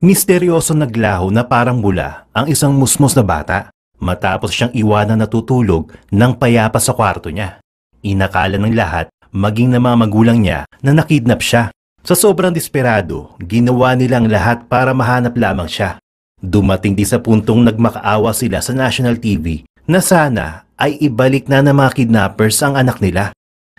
Misteryoso naglaho na parang bula ang isang musmos na bata matapos siyang iwanan natutulog ng payapa sa kwarto niya. Inakala ng lahat, maging ng mga magulang niya, na nakidnap siya. Sa sobrang desperado, ginawa nilang lahat para mahanap lamang siya. Dumating din sa puntong nagmakaawa sila sa national TV na sana ay ibalik na ng mga kidnappers ang anak nila.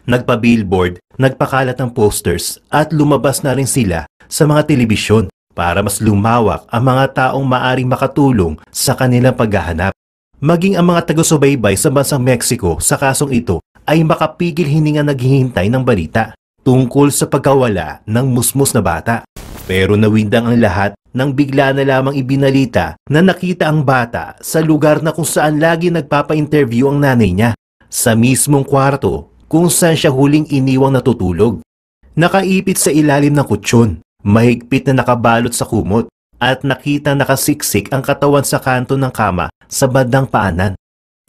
Nagpa-billboard, nagpakalat ng posters at lumabas na rin sila sa mga telebisyon para mas lumawak ang mga taong maaring makatulong sa kanilang paghahanap. Maging ang mga taga-subaybay sa bansang Mexico sa kasong ito ay makapigil hininga naghihintay ng balita tungkol sa pagkawala ng musmos na bata. Pero nawindang ang lahat nang bigla na lamang ibinalita na nakita ang bata sa lugar na kung saan lagi nagpapa-interview ang nanay niya, sa mismong kwarto kung saan siya huling iniwang natutulog. Nakaipit sa ilalim ng kutsyon, mahigpit na nakabalot sa kumot, at nakita nakasiksik ang katawan sa kanto ng kama sa bandang paanan.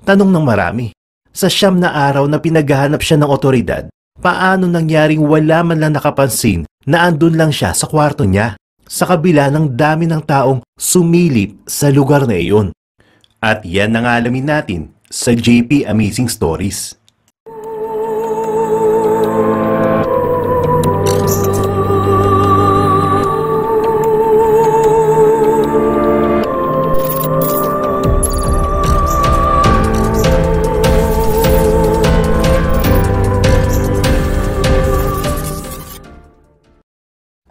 Tanong ng marami, sa 9 na araw na pinaghahanap siya ng otoridad, paano nangyaring wala man lang nakapansin na andun lang siya sa kwarto niya, sa kabila ng dami ng taong sumilip sa lugar na iyon? At yan ang alamin natin sa JP Amazing Stories.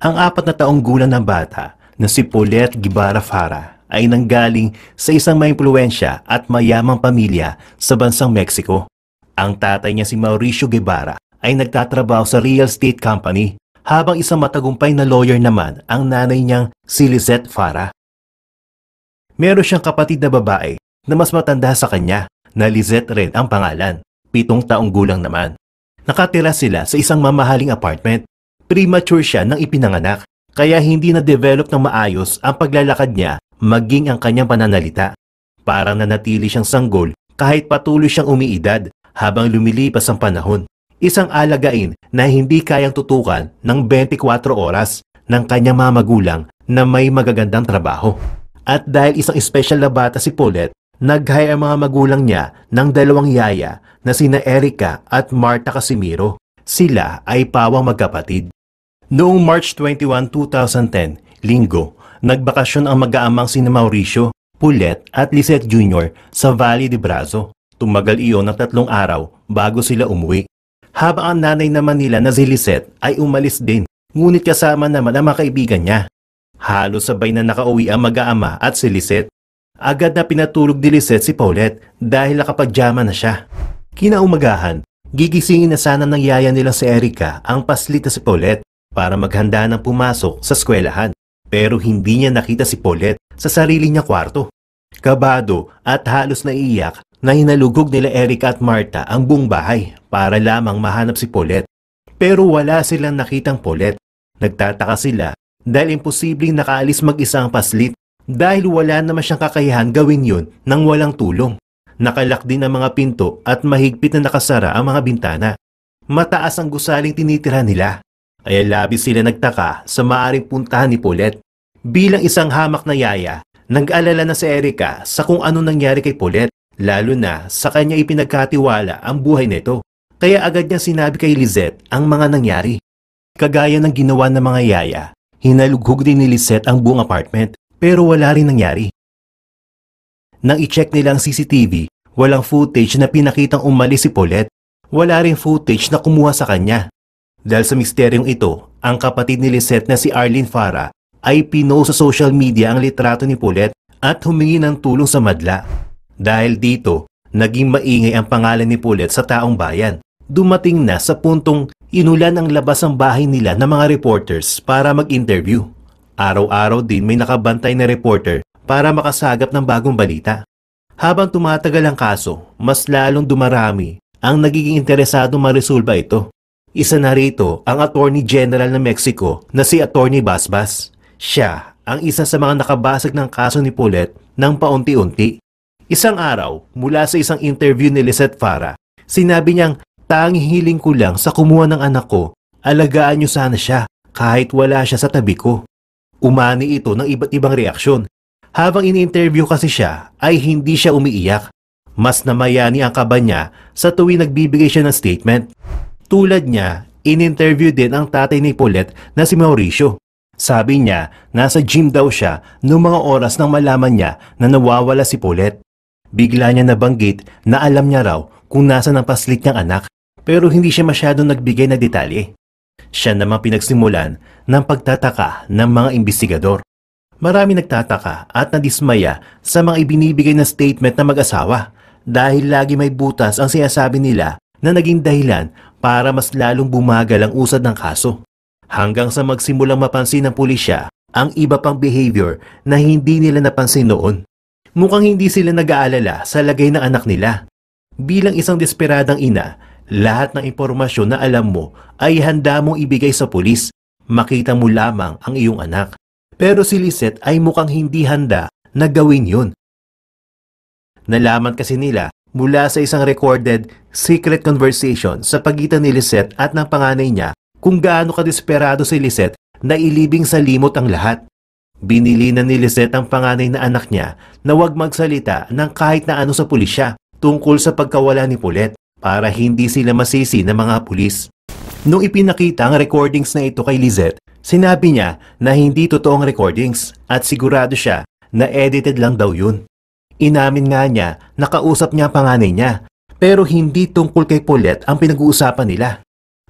Ang 4 na taong gulang ng bata na si Paulette Guevara Fara ay nanggaling sa isang maimpluwensya at mayamang pamilya sa bansang Mexico. Ang tatay niya si Mauricio Guevara ay nagtatrabaho sa real estate company, habang isang matagumpay na lawyer naman ang nanay niyang si Lizette Fara. Meron siyang kapatid na babae na mas matanda sa kanya na Lizette rin ang pangalan, 7 taong gulang naman. Nakatira sila sa isang mamahaling apartment. Premature siya nang ipinanganak, kaya hindi na-develop ng maayos ang paglalakad niya maging ang kanyang pananalita. Parang nanatili siyang sanggol kahit patuloy siyang umiidad habang lumilipas ang panahon. Isang alagain na hindi kayang tutukan ng 24 oras ng kanyang mga magulang na may magagandang trabaho. At dahil isang espesyal na bata si Paulette, nag-hire ang mga magulang niya ng 2 yaya na sina Erica at Marta Casimiro. Sila ay pawang magkapatid. Noong March 21, 2010, Linggo, nagbakasyon ang mag-aamang sina Mauricio, Paulette at Lizette Jr. sa Valle de Brazo. Tumagal iyon ng 3 araw bago sila umuwi. Habang ang nanay naman nila na si Lizette ay umalis din, ngunit kasama naman ang mga kaibigan niya. Halos sabay na nakauwi ang mag-aama at si Lizette. Agad na pinatulog ni Lizette si Paulette dahil nakapagdyama na siya. Kinaumagahan, gigisingin na sana ng yaya nila si Erica ang paslit na si Paulette para maghanda ng pumasok sa eskwelahan. Pero hindi niya nakita si Paulette sa sarili niya kwarto. Kabado at halos naiiyak na hinalugog nila Erica at Marta ang buong bahay para lamang mahanap si Paulette. Pero wala silang nakitang Paulette. Nagtataka sila dahil imposibleng nakaalis mag-isa ang paslit dahil wala naman siyang kakayahan gawin yun nang walang tulong. Nakalak din ang mga pinto at mahigpit na nakasara ang mga bintana. Mataas ang gusaling tinitira nila. Kaya labis sila nagtaka sa maaring puntahan ni Paulette. Bilang isang hamak na yaya, nag-alala na si Erica sa kung ano nangyari kay Paulette, lalo na sa kanya ipinagkatiwala ang buhay nito. Kaya agad niyang sinabi kay Lizette ang mga nangyari. Kagaya ng ginawa ng mga yaya, hinalughog din ni Lizette ang buong apartment, pero wala rin nangyari. Nang i-check nila ang CCTV, walang footage na pinakitang umalis si Paulette. Wala rin footage na kumuha sa kanya. Dahil sa misteryong ito, ang kapatid ni Lizette na si Arlene Fara ay pinost sa social media ang litrato ni Paulette at humingi ng tulong sa madla. Dahil dito, naging maingay ang pangalan ni Paulette sa taong bayan. Dumating na sa puntong inulan ang labas ang bahay nila ng mga reporters para mag-interview. Araw-araw din may nakabantay na reporter para makasagap ng bagong balita. Habang tumatagal ang kaso, mas lalong dumarami ang nagiging interesado maresolba ito. Isa na rito ang Attorney General ng Mexico na si Attorney Basbas. Siya ang isa sa mga nakabasag ng kaso ni Paulette ng paunti-unti. Isang araw, mula sa isang interview ni Lizette Fara, sinabi niyang, "Tanging hiling ko lang sa kumuha ng anak ko, alagaan niyo sana siya kahit wala siya sa tabi ko." Umani ito ng iba't ibang reaksyon. Habang ini-interview kasi siya ay hindi siya umiiyak. Mas namayani ang kaba niya sa tuwing nagbibigay siya ng statement. Tulad niya, in-interview din ang tatay ni Paulette na si Mauricio. Sabi niya, nasa gym daw siya noong mga oras nang malaman niya na nawawala si Paulette. Bigla niya nabanggit na alam niya raw kung nasa ang paslit niyang anak, pero hindi siya masyadong nagbigay ng detalye. Siya namang pinagsimulan ng pagtataka ng mga investigador. Marami nagtataka at nadismaya sa mga ibinibigay na statement ng mag-asawa dahil lagi may butas ang sinasabi nila na naging dahilan para mas lalong bumagal ang usad ng kaso. Hanggang sa magsimulang mapansin ng pulisya ang iba pang behavior na hindi nila napansin noon. Mukhang hindi sila nag-aalala sa lagay ng anak nila. Bilang isang desperadang ina, lahat ng impormasyon na alam mo ay handa mong ibigay sa pulis. Makita mo lamang ang iyong anak. Pero si Lizette ay mukhang hindi handa na gawin yun. Nalaman kasi nila mula sa isang recorded secret conversation sa pagitan ni Lizette at ng panganay niya kung gaano kadesperado si Lizette na ilibing sa limot ang lahat. Binili na ni Lizette ang panganay na anak niya na huwag magsalita ng kahit na ano sa pulisya tungkol sa pagkawala ni Paulette para hindi sila masisi ng mga pulis. Nung ipinakita ang recordings na ito kay Lizette, sinabi niya na hindi totoong recordings at sigurado siya na edited lang daw yun. Inamin nga niya na kausap niya ang panganay niya pero hindi tungkol kay Paulette ang pinag-uusapan nila.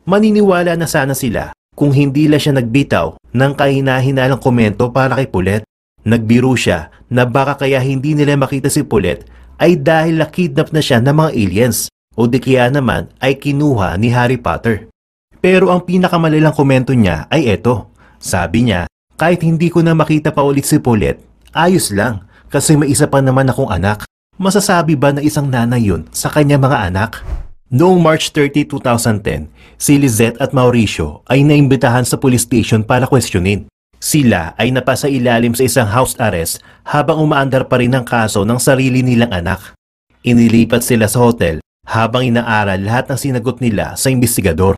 Maniniwala na sana sila kung hindi lang siya nagbitaw ng kahina-hinalang komento para kay Paulette. Nagbiro siya na baka kaya hindi nila makita si Paulette ay dahil nakidnap na siya ng mga aliens o di kaya naman ay kinuha ni Harry Potter. Pero ang pinakamalalang komento niya ay eto. Sabi niya, kahit hindi ko na makita pa ulit si Paulette, ayos lang kasi may isa pa naman akong anak. Masasabi ba na isang nanay yun sa kanya mga anak? Noong March 30, 2010, si Lizette at Mauricio ay naimbitahan sa police station para questionin. Sila ay napasa ilalim sa isang house arrest habang umaandar pa rin ang kaso ng sarili nilang anak. Inilipat sila sa hotel habang inaaral lahat ng sinagot nila sa investigador.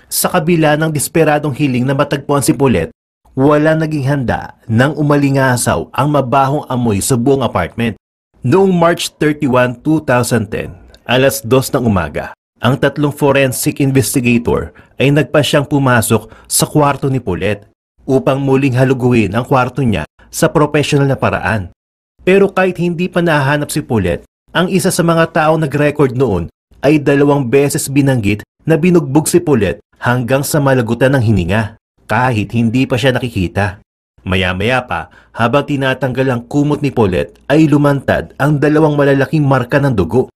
Sa kabila ng desperadong hiling na matagpuan si Paulette, wala naging handa nang umalingasaw ang mabahong amoy sa buong apartment. Noong March 31, 2010, alas 2 ng umaga, ang tatlong forensic investigator ay nagpasyang pumasok sa kwarto ni Paulette upang muling haluguin ang kwarto niya sa professional na paraan. Pero kahit hindi pa nahanap si Paulette, ang isa sa mga taong nag-record noon ay 2 beses binanggit na binugbog si Paulette hanggang sa malagutan ng hininga kahit hindi pa siya nakikita. Maya-maya pa, habang tinatanggal ang kumot ni Paulette ay lumantad ang 2 malalaking marka ng dugo.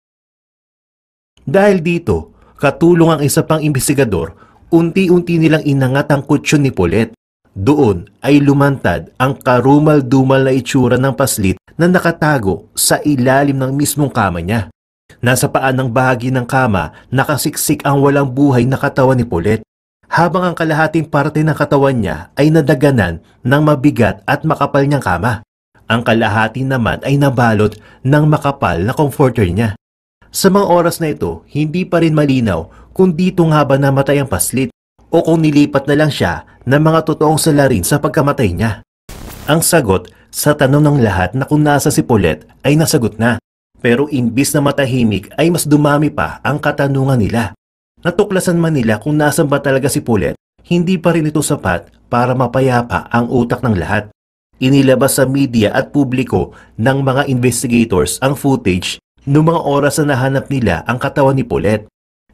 Dahil dito, katulong ang isa pang investigador, unti-unti nilang inangat ang kutsyon ni Paulette. Doon ay lumantad ang karumal-dumal na itsura ng paslit na nakatago sa ilalim ng mismong kama niya. Nasa paan ng bahagi ng kama, nakasiksik ang walang buhay na katawan ni Paulette, habang ang kalahating parte ng katawan niya ay nadaganan ng mabigat at makapal niyang kama. Ang kalahati naman ay nabalot ng makapal na comforter niya. Sa mga oras na ito, hindi pa rin malinaw kung dito nga ba namatay ang paslit o kung nilipat na lang siya ng mga totoong salarin sa pagkamatay niya. Ang sagot sa tanong ng lahat na kung nasa si Paulette ay nasagot na. Pero imbis na matahimik ay mas dumami pa ang katanungan nila. Natuklasan man nila kung nasan ba talaga si Paulette, hindi pa rin ito sapat para mapayapa ang utak ng lahat. Inilabas sa media at publiko ng mga investigators ang footage noong mga oras na nahanap nila ang katawan ni Paulette.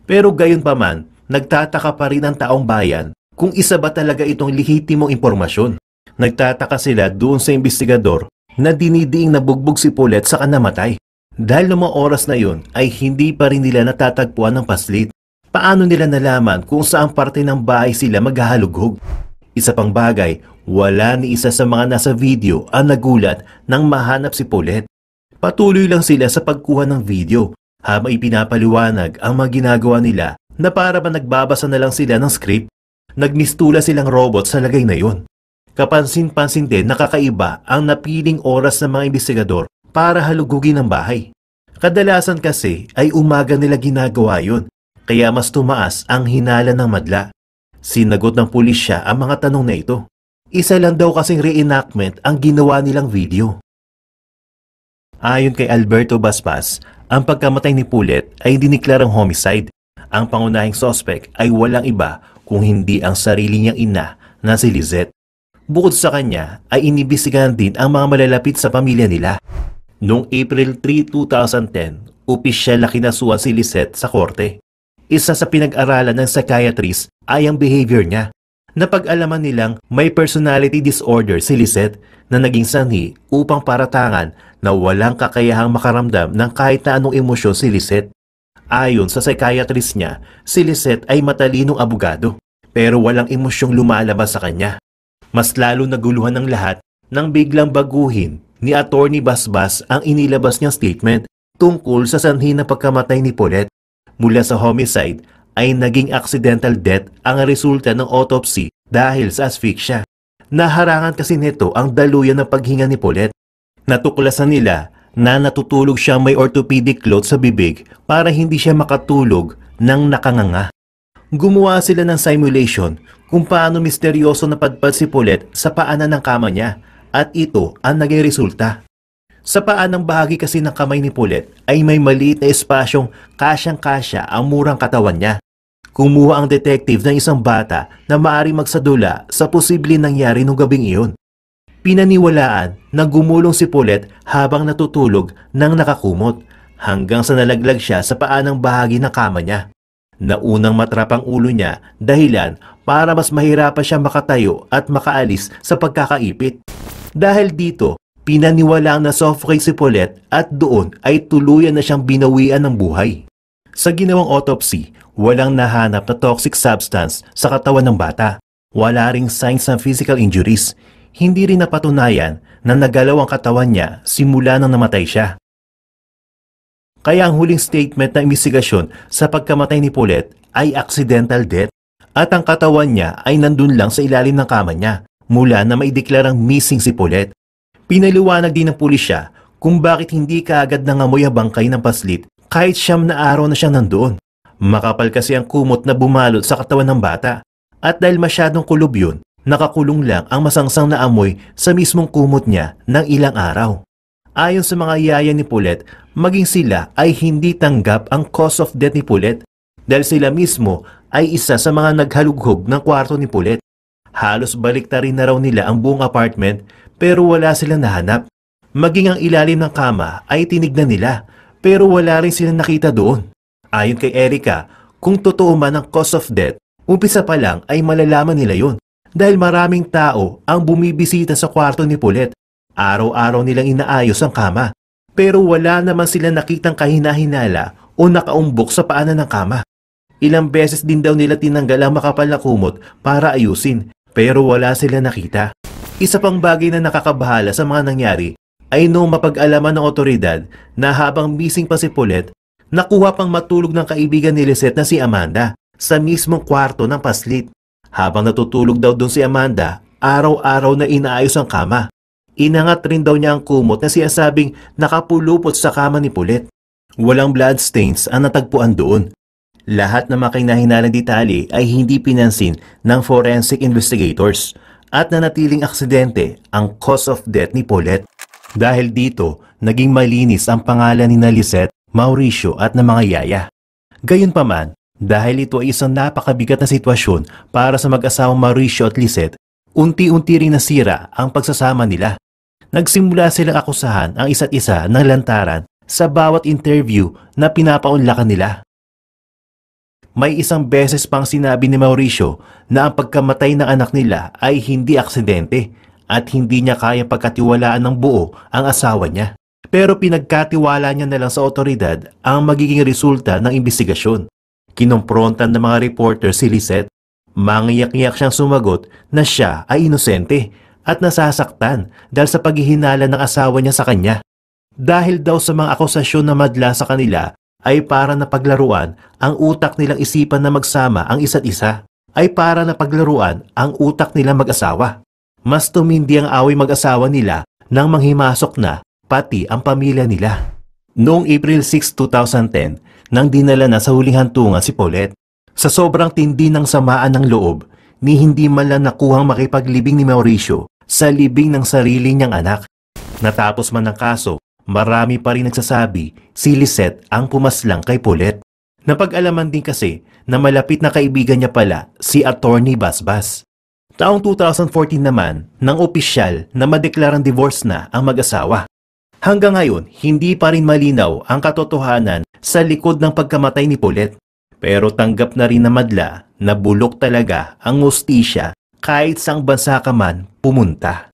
Pero gayon pa man, nagtataka pa rin ang taong bayan kung isa ba talaga itong lehitimong impormasyon. Nagtataka sila doon sa investigador na dinidiing nabugbog si Paulette sa namatay. Dahil noong mga oras na yun ay hindi pa rin nila natatagpuan ng paslit. Paano nila nalaman kung saang parte ng bahay sila maghahalughog? Isa pang bagay, wala ni isa sa mga nasa video ang nagulat nang mahanap si Paulette. Patuloy lang sila sa pagkuha ng video habang ipinapaliwanag ang mga ginagawa nila na para ba nagbabasa na lang sila ng script. Nagmistula silang robot sa lagay na yon. Kapansin-pansin din nakakaiba ang napiling oras ng mga investigador para halugugin ang bahay. Kadalasan kasi ay umaga nila ginagawa yon, kaya mas tumaas ang hinala ng madla. Sinagot ng pulisya ang mga tanong na ito. Isa lang daw kasing reenactment ang ginawa nilang video. Ayon kay Alberto Basbas, ang pagkamatay ni Pulet ay diniklarang homicide. Ang pangunahing suspect ay walang iba kung hindi ang sarili niyang ina na si Lizette. Bukod sa kanya ay inibisigahan din ang mga malalapit sa pamilya nila. Noong April 3, 2010, opisyal na kinasuhan si Lizette sa korte. Isa sa pinag-aralan ng psychiatrist ay ang behavior niya. Napag-alaman nilang may personality disorder si Lizette na naging sanhi upang paratangan na walang kakayahang makaramdam ng kahit na anong emosyon si Lizette. Ayon sa psychiatrist niya, si Lizette ay matalinong abogado pero walang emosyong lumalabas sa kanya. Mas lalo naguluhan ng lahat nang biglang baguhin ni Attorney Basbas ang inilabas niyang statement tungkol sa sanhi ng pagkamatay ni Pulet. Mula sa homicide ay naging accidental death ang resulta ng autopsy dahil sa asphyxia. Naharangan kasi nito ang daluyan ng paghinga ni Pulet. Natuklasan nila na natutulog siya may orthopedic cloth sa bibig para hindi siya makatulog ng nakanganga. Gumawa sila ng simulation kung paano misteryoso napadpad si Pulet sa paanan ng kama niya at ito ang naging resulta. Sa paanang bahagi kasi ng kamay ni Pulet ay may maliit na espasyong kasyang-kasya ang murang katawan niya. Kumuha ang detective ng isang bata na maaaring magsadula sa posibleng nangyari nung gabing iyon. Pinaniwalaan na gumulong si Pulet habang natutulog nang nakakumot hanggang sa nalaglag siya sa paanang bahagi ng kama niya. Naunang matrap ang ulo niya dahilan para mas mahirapan siya makatayo at makaalis sa pagkakaipit. Dahil dito, pinaniwalaan na suffocate si Pulet at doon ay tuluyan na siyang binawian ng buhay. Sa ginawang autopsy, walang nahanap na toxic substance sa katawan ng bata. Wala ring signs ng physical injuries. Hindi rin napatunayan na nagalaw ang katawan niya simula nang namatay siya. Kaya ang huling statement ng imbestigasyon sa pagkamatay ni Pulet ay accidental death at ang katawan niya ay nandun lang sa ilalim ng kama niya mula na maideklarang missing si Pulet. Pinaliwanag din ng pulisya kung bakit hindi kaagad nangamoy ang bangkay ng paslit kahit 9 na araw na siyang nandoon. Makapal kasi ang kumot na bumalot sa katawan ng bata at dahil masyadong kulob yun, nakakulong lang ang masangsang na amoy sa mismong kumot niya ng ilang araw. Ayon sa mga yaya ni Pulet, maging sila ay hindi tanggap ang cause of death ni Pulet dahil sila mismo ay isa sa mga naghalughog ng kwarto ni Pulet. Halos baliktarin na raw nila ang buong apartment pero wala silang nahanap. Maging ang ilalim ng kama ay tinignan nila pero wala rin silang nakita doon. Ayon kay Erica, kung totoo man ang cause of death, umpisa pa lang ay malalaman nila yon dahil maraming tao ang bumibisita sa kwarto ni Pulet. Araw-araw nilang inaayos ang kama pero wala naman sila nakitang kahina-hinala o nakaumbok sa paanan ng kama. Ilang beses din daw nila tinanggal ang makapal na kumot para ayusin pero wala sila nakita. Isa pang bagay na nakakabahala sa mga nangyari ay noong mapag-alaman ng otoridad na habang missing pa si Pulet, nakuha pang matulog ng kaibigan ni Lizette na si Amanda sa mismong kwarto ng paslit. Habang natutulog daw doon si Amanda, araw-araw na inaayos ang kama. Inangat rin daw niya ang kumot na sinasabing nakapulupot sa kama ni Pulet. Walang bloodstains ang natagpuan doon. Lahat ng mga kinahinalang detalye ay hindi pinansin ng forensic investigators at nanatiling aksidente ang cause of death ni Pulet. Dahil dito, naging malinis ang pangalan ni Lizette, Mauricio at ng mga yaya. Gayunpaman, dahil ito ay isang napakabigat na sitwasyon para sa mag-asawang Mauricio at Lizette, unti-unti ring nasira ang pagsasama nila. Nagsimula silang akusahan ang isa't isa ng lantaran sa bawat interview na pinapaunlakan nila. May isang beses pang sinabi ni Mauricio na ang pagkamatay ng anak nila ay hindi aksidente at hindi niya kaya pagkatiwalaan ng buo ang asawa niya. Pero pinagkatiwala niya na lang sa otoridad ang magiging resulta ng imbestigasyon. Kinomprontan ng mga reporter si Lizette. Mangiyak-iyak siyang sumagot na siya ay inosente at nasasaktan dahil sa paghihinala ng asawa niya sa kanya. Dahil daw sa mga akusasyon na madla sa kanila ay para na paglaruan ang utak nilang isipan na magsama ang isa't isa. Ay para na paglaruan ang utak nilang mag-asawa. Mas tumindi ang away mag-asawa nila nang manghimasok na pati ang pamilya nila. Noong April 6, 2010, nang dinala na sa huling hantungan si Pulet, sa sobrang tindi ng samaan ng loob, ni hindi man lang nakuhang makipaglibing ni Mauricio sa libing ng sarili niyang anak. Natapos man ang kaso, marami pa rin nagsasabi si Lisette ang pumaslang kay Paulette. Napag-alaman din kasi na malapit na kaibigan niya pala si Attorney Basbas. Taong 2014 naman nang opisyal na madeklarang divorce na ang mag-asawa. Hanggang ngayon, hindi pa rin malinaw ang katotohanan sa likod ng pagkamatay ni Paulette. Pero tanggap na rin na madla na bulok talaga ang hustisya kahit saang bansa ka man pumunta.